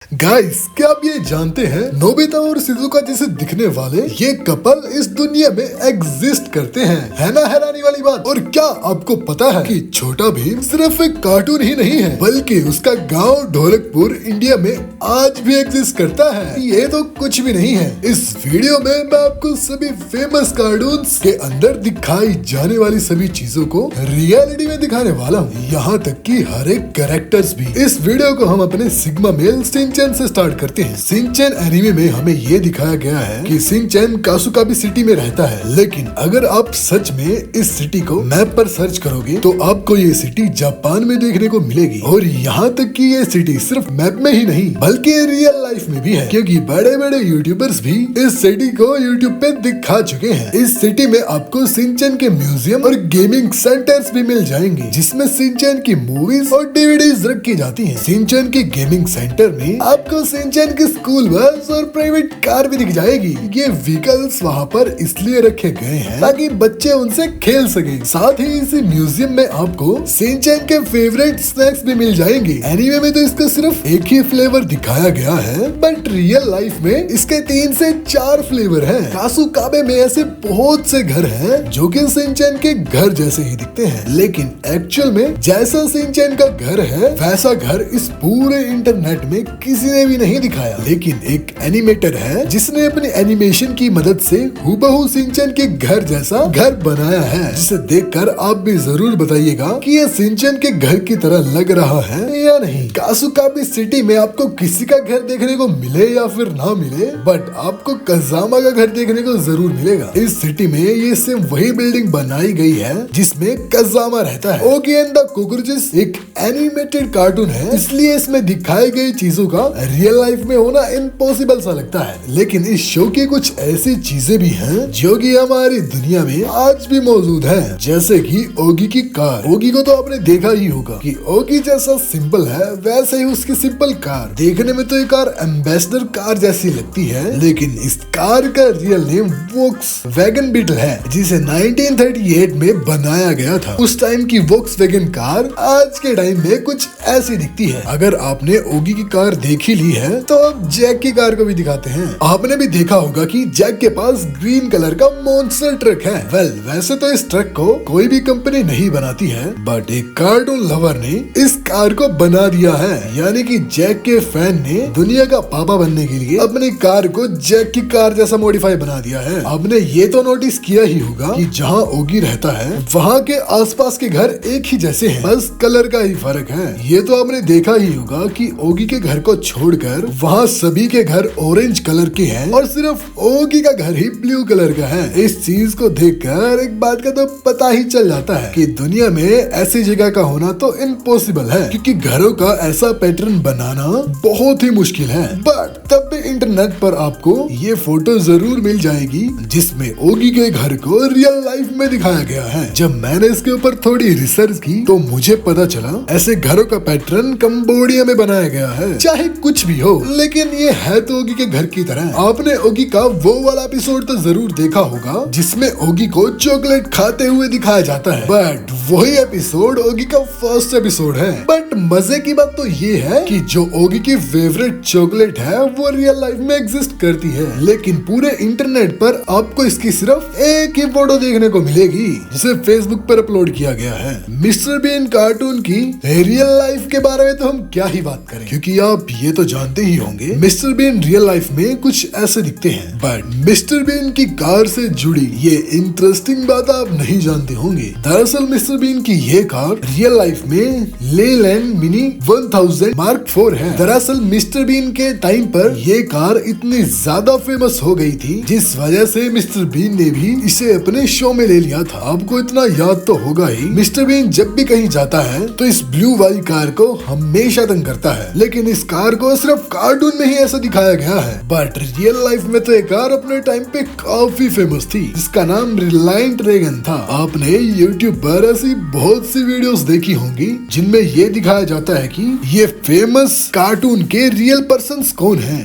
Guys, क्या आप ये जानते हैं नोबिता और शिजुका जैसे दिखने वाले ये कपल इस दुनिया में एग्जिस्ट करते हैं। है ना हैरानी वाली बात। और क्या आपको पता है कि छोटा भीम सिर्फ एक कार्टून ही नहीं है, बल्कि उसका गांव ढोलकपुर इंडिया में आज भी एग्जिस्ट करता है। ये तो कुछ भी नहीं है। इस वीडियो में मैं आपको सभी फेमस कार्टून्स के अंदर दिखाई जाने वाली सभी चीजों को रियलिटी में दिखाने वाला हूँ, यहाँ तक कि हर एक कैरेक्टर्स भी। इस वीडियो को हम अपने सिग्मा मेल सिंचैन से स्टार्ट करते हैं। सिंचैन एनीमे में हमें ये दिखाया गया है कि सिंचैन कासुकाबी सिटी में रहता है, लेकिन अगर आप सच में इस सिटी को मैप पर सर्च करोगे तो आपको ये सिटी जापान में देखने को मिलेगी। और यहाँ तक कि ये सिटी सिर्फ मैप में ही नहीं बल्कि रियल लाइफ में भी है, क्योंकि बड़े बड़े यूट्यूबर्स भी इस सिटी को यूट्यूब पे दिखा चुके हैं। इस सिटी में आपको सिंचैन के म्यूजियम और गेमिंग सेंटर्स भी मिल जाएंगे, जिसमें सिंचैन की मूवीज और डीवीडीज रखी जाती हैं। सिंचैन के गेमिंग सेंटर में आपको सिंचैन की स्कूल बस और प्राइवेट कार भी दिख जाएगी। ये व्हीकल्स वहाँ पर इसलिए रखे गए हैं ताकि बच्चे उनसे खेल सके। साथ ही इसी म्यूजियम में आपको सिंचैन के फेवरेट स्नैक्स भी मिल जाएंगे। एनीमे में तो इसका सिर्फ एक ही फ्लेवर दिखाया गया है, बट रियल लाइफ में इसके 3 से 4 फ्लेवर हैं। कासुकाबे में ऐसे बहुत से घर हैं जो कि सिंचैन के घर जैसे ही दिखते हैं, लेकिन एक्चुअल में जैसा सिंचैन का घर है वैसा घर इस पूरे इंटरनेट में किसी ने भी नहीं दिखाया। लेकिन एक एनिमेटर है जिसने अपनी एनिमेशन की मदद से हूबहू सिंचैन के घर जैसा घर बनाया है, जिसे देखकर आप भी जरूर बताइएगा कि ये सिंचैन के घर की तरह लग रहा है या नहीं। कासुकाबी सिटी में आपको किसी का घर देखने को मिले या फिर ना मिले, बट आपको कजामा का घर देखने को जरूर मिलेगा। इस सिटी में ये सेम वही बिल्डिंग बनाई गई है जिसमें कजामा रहता है। ओगी एंड द कॉकरोचेस एक एनिमेटेड कार्टून है, इसलिए इसमें दिखाई गई चीजों का रियल लाइफ में होना इम्पॉसिबल सा लगता है। लेकिन इस शो की कुछ ऐसी चीजें भी हैं जो कि हमारी दुनिया में आज भी मौजूद है, जैसे कि ओगी की कार। ओगी को तो आपने देखा ही होगा कि ओगी जैसा सिंपल है, वैसे ही उसकी सिंपल कार देखने में तो ये कार एम्बेसडर कार जैसी लगती है, लेकिन इस कार का रियल नेम वोक्सवैगन बीटल है, जिसे 1938 में बनाया गया था। उस टाइम की वोक्सवैगन कार आज के टाइम में कुछ ऐसी दिखती है। अगर आपने ओगी की कार देखी ली है तो अब जैक की कार को भी दिखाते हैं। आपने भी देखा होगा कि जैक के पास ग्रीन कलर का मॉन्स्टर ट्रक है। वैसे तो इस ट्रक को कोई भी कंपनी नहीं बनाती है, बट एक कार्टून लवर ने इस कार को बना दिया है। यानी कि जैक के फैन ने दुनिया का पापा बनने के लिए अपनी कार को जैक की कार जैसा मॉडिफाई बना दिया है। आपने ये तो नोटिस किया ही होगा कि जहाँ ओगी रहता है वहाँ के आसपास के घर एक ही जैसे हैं, बस कलर का ही फर्क है। ये तो आपने देखा ही होगा कि ओगी के घर को छोड़कर वहाँ सभी के घर ऑरेंज कलर के हैं और सिर्फ ओगी का घर ही ब्लू कलर का है। इस चीज को देखकर एक बात का तो पता ही चल जाता है कि दुनिया में ऐसी जगह का होना तो इम्पॉसिबल है, क्योंकि घरों का ऐसा पैटर्न बनाना बहुत ही मुश्किल है। बट तब भी इंटरनेट पर आपको ये फोटो जरूर मिल जाएगी जिसमें ओगी के घर को रियल लाइफ में दिखाया गया है। जब मैंने इसके ऊपर थोड़ी रिसर्च की तो मुझे पता चला ऐसे घरों का पैटर्न कंबोडिया में बनाया गया है। चाहे कुछ भी हो, लेकिन ये है तो ओगी के घर की तरह। आपने ओगी का वो वाला एपिसोड तो जरूर देखा होगा जिसमें ओगी को चॉकलेट खाते हुए दिखाया जाता है, बट वही एपिसोड ओगी का फर्स्ट एपिसोड है। बट मजे की बात तो ये है कि जो ओगी की फेवरेट चॉकलेट है वो रियल लाइफ में एग्जिस्ट करती है, लेकिन पूरे इंटरनेट पर आपको इसकी सिर्फ एक ही फोटो देखने को मिलेगी जिसे फेसबुक पर अपलोड किया गया है। मिस्टर बीन कार्टून की रियल लाइफ के बारे में तो हम क्या ही बात करें, क्योंकि आप ये तो जानते ही होंगे मिस्टर बीन रियल लाइफ में कुछ ऐसे दिखते हैं। बट मिस्टर बीन की कार से जुड़ी ये इंटरेस्टिंग बात आप नहीं जानते होंगे। दरअसल मिस्टर बीन की ये कार रियल लाइफ में लेलैंड मिनी 1000 मार्क 4 है। दरअसल मिस्टर बीन के टाइम पर ये कार इतनी ज्यादा फेमस हो गई थी, जिस वजह से मिस्टर बीन ने भी इसे अपने शो में ले लिया था। आपको इतना याद तो होगा ही, मिस्टर बीन जब भी कहीं जाता है तो इस ब्लू वाली कार को हमेशा तंग करता है, लेकिन इस कार को सिर्फ कार्टून में ही ऐसा दिखाया गया है। बट रियल लाइफ में तो एक कार अपने टाइम पे काफी फेमस थी जिसका नाम रिलायंट रेगन था। आपने यूट्यूब पर ऐसी बहुत सी वीडियोस देखी होंगी जिनमें ये दिखाया जाता है कि ये फेमस कार्टून के रियल पर्सन्स कौन हैं।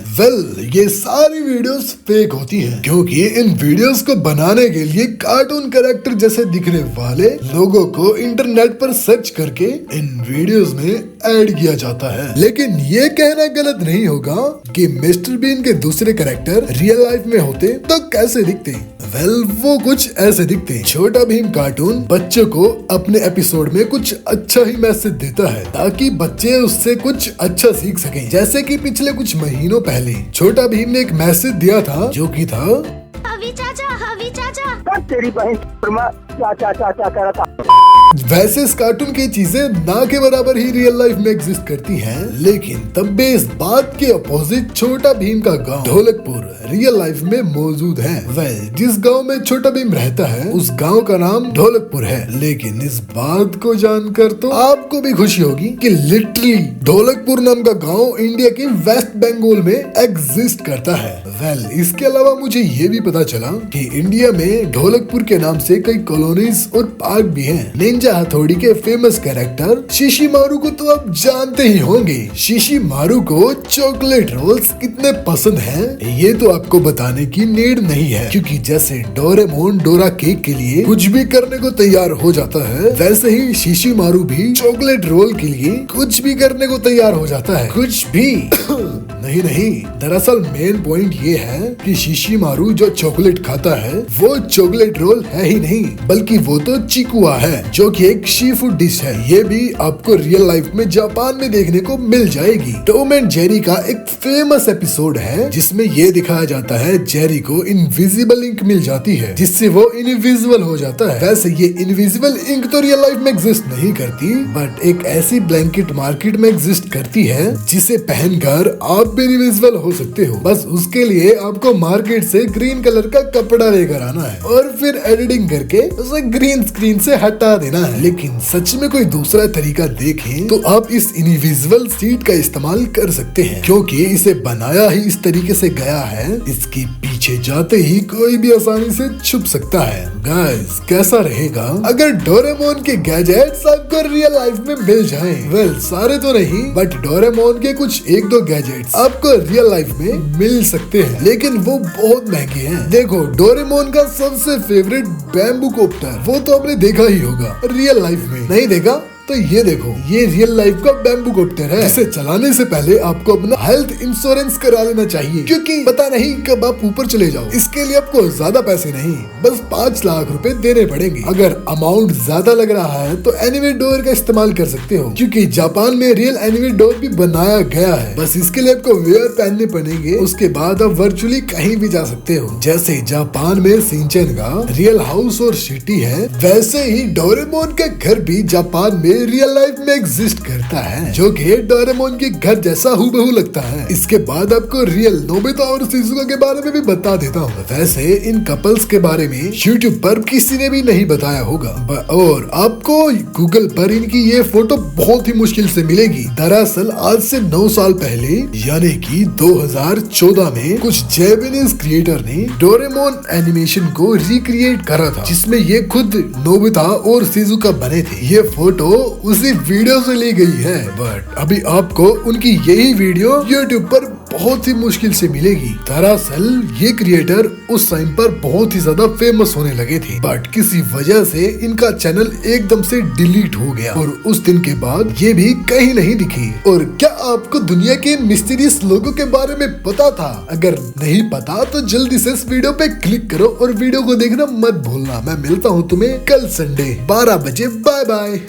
ये सारी वीडियोस फेक होती हैं, क्योंकि इन वीडियोस को बनाने के लिए कार्टून कैरेक्टर जैसे दिखने वाले लोगों को इंटरनेट पर सर्च करके इन वीडियोस में ऐड किया जाता है। लेकिन ये कहना गलत नहीं होगा कि मिस्टर बीन के दूसरे कैरेक्टर रियल लाइफ में होते तो कैसे दिखते। वो कुछ ऐसे दिखते। छोटा भीम कार्टून बच्चों को अपने एपिसोड में कुछ अच्छा ही मैसेज देता है ताकि बच्चे उससे कुछ अच्छा सीख सकें। जैसे कि पिछले कुछ महीनों पहले छोटा भीम ने एक मैसेज दिया था जो कि था हवी चाचा तेरी बहन चाचा। वैसे इस कार्टून की चीजें ना के बराबर ही रियल लाइफ में एग्जिस्ट करती हैं, लेकिन तब भी इस बात के अपोजिट छोटा भीम का गांव ढोलकपुर रियल लाइफ में मौजूद है। जिस गांव में छोटा भीम रहता है उस गांव का नाम ढोलकपुर है। लेकिन इस बात को जानकर तो आपको भी खुशी होगी कि लिटरली ढोलकपुर नाम का गांव इंडिया के वेस्ट बंगाल में एग्जिस्ट करता है। इसके अलावा मुझे ये भी पता चला कि इंडिया में ढोलकपुर के नाम से कई कॉलोनीज और पार्क भी हैं। निंजा हथौड़ी के फेमस कैरेक्टर शिशिमारू को तो आप जानते ही होंगे। शिशिमारू को चॉकलेट रोल्स कितने पसंद हैं ये तो आपको बताने की नीड नहीं है, क्योंकि जैसे डोरेमोन डोरा केक के लिए कुछ भी करने को तैयार हो जाता है, वैसे ही शिशिमारू भी चॉकलेट रोल के लिए कुछ भी करने को तैयार हो जाता है। कुछ भी नहीं, दरअसल मेन पॉइंट ये है कि शिशिमारू जो चॉकलेट खाता है वो चॉकलेट रोल है ही नहीं, बल्कि वो तो चिकुआ है जो कि एक सी फूड डिश है। ये भी आपको रियल लाइफ में जापान में देखने को मिल जाएगी। टॉम एंड जेरी का एक फेमस एपिसोड है जिसमें ये दिखाया जाता है जेरी को इनविजिबल इंक मिल जाती है जिससे वो इनविजिबल हो जाता है। वैसे ये इनविजिबल इंक तो रियल लाइफ में एग्जिस्ट नहीं करती, बट एक ऐसी ब्लैंकेट मार्केट में एग्जिस्ट करती है जिसे पहनकर आप भी इनविजिबल हो सकते हो। बस उसके लिए आपको मार्केट से ग्रीन कलर का कपड़ा लेकर आना है और फिर एडिटिंग करके उसे ग्रीन स्क्रीन से हटा देना है। लेकिन सच में कोई दूसरा तरीका देखें तो आप इस इनविजिबल सीट का इस्तेमाल कर सकते हैं, क्योंकि इसे बनाया ही इस तरीके से गया है। इसके पीछे जाते ही कोई भी आसानी से छुप सकता है। गाइस कैसा रहेगा अगर डोरेमोन के गैजेट्स आपको रियल लाइफ में मिल जाएं? सारे तो नहीं, बट डोरेमोन के कुछ एक दो गैजेट्स आपको रियल लाइफ में मिल सकते हैं, लेकिन वो बहुत महंगे हैं। देखो डोरेमोन का सबसे फेवरेट बैम्बू कॉप्टर वो तो आपने देखा ही होगा, रियल लाइफ में नहीं देखा तो ये देखो, ये रियल लाइफ का बैम्बू कॉप्टर है जिसे चलाने से पहले आपको अपना हेल्थ इंश्योरेंस करा लेना चाहिए, क्योंकि पता नहीं कब आप ऊपर चले जाओ। इसके लिए आपको ज्यादा पैसे नहीं, बस 5 लाख रुपए देने पड़ेंगे। अगर अमाउंट ज्यादा लग रहा है तो एनिमे डोर का इस्तेमाल कर सकते हो, क्योंकि जापान में रियल एनिमे डोर भी बनाया गया है। बस इसके लिए आपको वेयर पहनने पड़ेंगे, उसके बाद आप वर्चुअली कहीं भी जा सकते हो। जैसे जापान में शिनचैन का रियल हाउस और सिटी है, वैसे ही डोरेमोन का घर भी जापान में रियल लाइफ में एग्जिस्ट करता है, जो कि डोरेमोन के घर जैसा हूबहू लगता है। इसके बाद आपको रियल नोबिता और शिजुका के बारे में भी बता देता हूँ। वैसे इन कपल्स के बारे में यूट्यूब पर किसी ने भी नहीं बताया होगा, और आपको गूगल पर इनकी ये फोटो बहुत ही मुश्किल से मिलेगी। दरअसल आज से 9 साल पहले यानी कि 2014 में कुछ जैपनीज क्रिएटर ने डोरेमोन एनिमेशन को रिक्रिएट करा था, जिसमें ये खुद नोबिता और शिजुका बने थे। ये फोटो उसी वीडियो से ली गई है, बट अभी आपको उनकी यही वीडियो यूट्यूब पर बहुत ही मुश्किल से मिलेगी। दरअसल ये क्रिएटर उस टाइम पर बहुत ही ज्यादा फेमस होने लगे थे, बट किसी वजह से इनका चैनल एकदम से डिलीट हो गया और उस दिन के बाद ये भी कहीं नहीं दिखी। और क्या आपको दुनिया के मिस्टीरियस लोगों के बारे में पता था? अगर नहीं पता तो जल्दी से इस वीडियो पे क्लिक करो और वीडियो को देखना मत भूलना। मैं मिलता हूँ तुम्हें कल संडे 12 बजे। Bye bye.